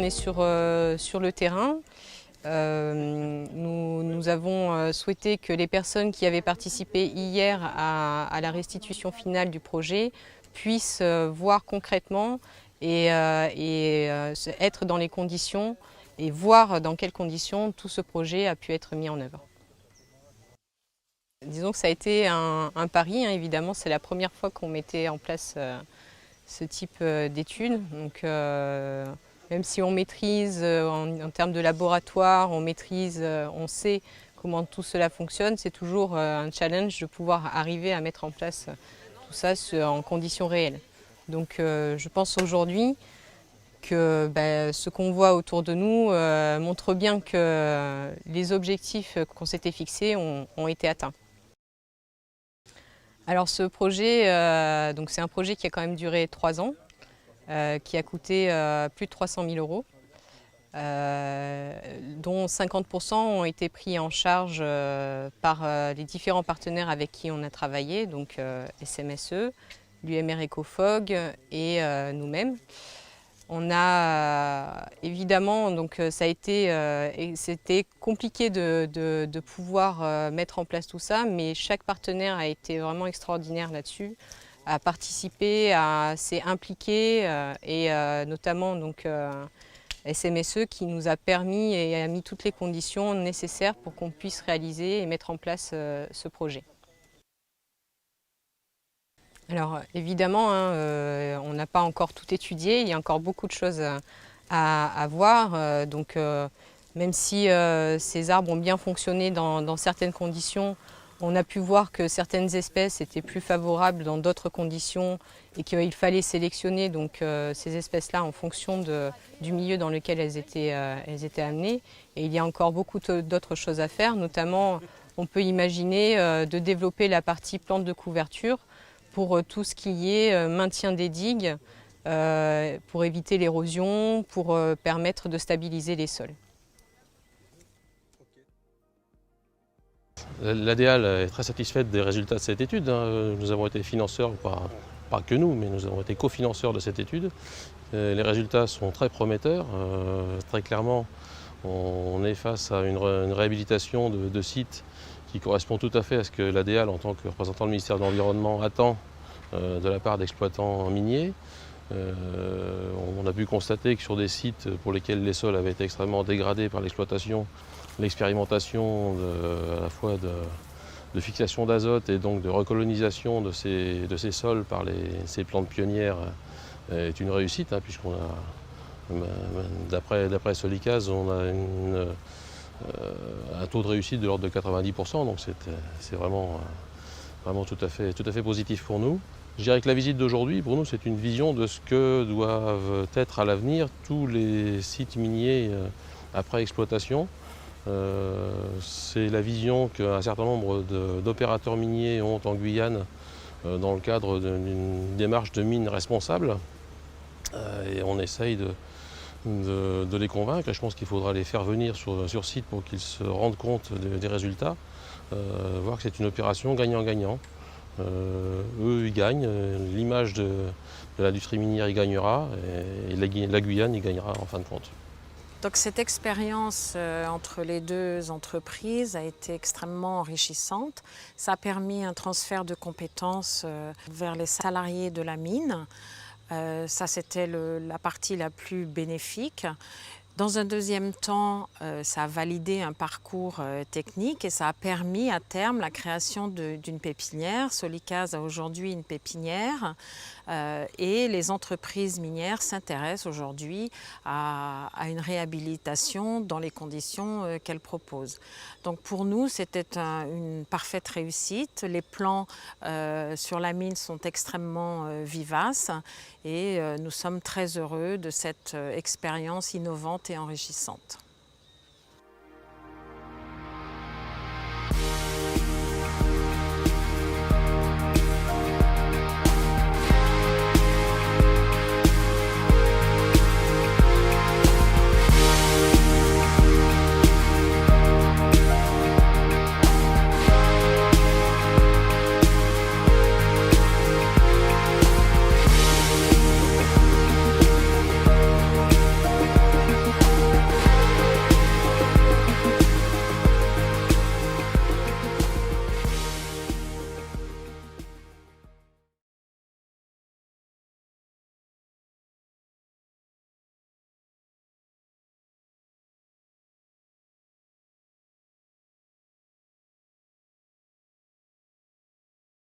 est sur le terrain. Nous avons souhaité que les personnes qui avaient participé hier à la restitution finale du projet puissent voir concrètement et être dans les conditions et voir dans quelles conditions tout ce projet a pu être mis en œuvre. Disons que ça a été un pari, hein, évidemment, c'est la première fois qu'on mettait en place ce type d'études. Donc, même si on maîtrise en termes de laboratoire, on sait comment tout cela fonctionne, c'est toujours un challenge de pouvoir arriver à mettre en place tout ça en conditions réelles. Donc je pense aujourd'hui que ce qu'on voit autour de nous montre bien que les objectifs qu'on s'était fixés ont été atteints. Alors ce projet, c'est un projet qui a quand même duré 3 ans. Qui a coûté plus de 300 000 €, dont 50% ont été pris en charge par les différents partenaires avec qui on a travaillé, donc SMSE, l'UMR Ecofog et nous-mêmes. On a évidemment, donc c'était compliqué de pouvoir mettre en place tout ça, mais chaque partenaire a été vraiment extraordinaire là-dessus, a participé, s'est impliqué et notamment donc SMSE qui nous a permis et a mis toutes les conditions nécessaires pour qu'on puisse réaliser et mettre en place ce projet. Alors évidemment, hein, on n'a pas encore tout étudié, il y a encore beaucoup de choses à voir. Même si ces arbres ont bien fonctionné dans certaines conditions, on a pu voir que certaines espèces étaient plus favorables dans d'autres conditions et qu'il fallait sélectionner donc, ces espèces-là en fonction du milieu dans lequel elles étaient amenées. Et il y a encore beaucoup d'autres choses à faire, notamment on peut imaginer de développer la partie plante de couverture pour tout ce qui est maintien des digues, pour éviter l'érosion, pour permettre de stabiliser les sols. L'ADEAL est très satisfaite des résultats de cette étude. Nous avons été financeurs, pas que nous, mais nous avons été cofinanceurs de cette étude. Les résultats sont très prometteurs. Très clairement, on est face à une réhabilitation de sites qui correspond tout à fait à ce que l'ADEAL, en tant que représentant du ministère de l'Environnement, attend de la part d'exploitants miniers. On a pu constater que sur des sites pour lesquels les sols avaient été extrêmement dégradés par l'exploitation, l'expérimentation à la fois de fixation d'azote et donc de recolonisation de ces sols par ces plantes pionnières est une réussite, hein, puisqu'on a, d'après Solicase, on a un taux de réussite de l'ordre de 90%, donc c'est vraiment tout à fait positif pour nous. Je dirais que la visite d'aujourd'hui, pour nous, c'est une vision de ce que doivent être à l'avenir tous les sites miniers après exploitation. C'est la vision qu'un certain nombre d'opérateurs miniers ont en Guyane dans le cadre d'une démarche de mine responsable. Et on essaye de les convaincre. Et je pense qu'il faudra les faire venir sur site pour qu'ils se rendent compte des résultats, voir que c'est une opération gagnant-gagnant. Eux, ils gagnent, l'image de l'industrie minière y gagnera et la Guyane y gagnera en fin de compte. Donc cette expérience entre les deux entreprises a été extrêmement enrichissante. Ça a permis un transfert de compétences vers les salariés de la mine. Ça, c'était la partie la plus bénéfique. Dans un deuxième temps, ça a validé un parcours technique et ça a permis à terme la création d'une pépinière. Solicase a aujourd'hui une pépinière et les entreprises minières s'intéressent aujourd'hui à une réhabilitation dans les conditions qu'elles proposent. Donc pour nous, c'était une parfaite réussite. Les plans sur la mine sont extrêmement vivaces et nous sommes très heureux de cette expérience innovante et enrichissante.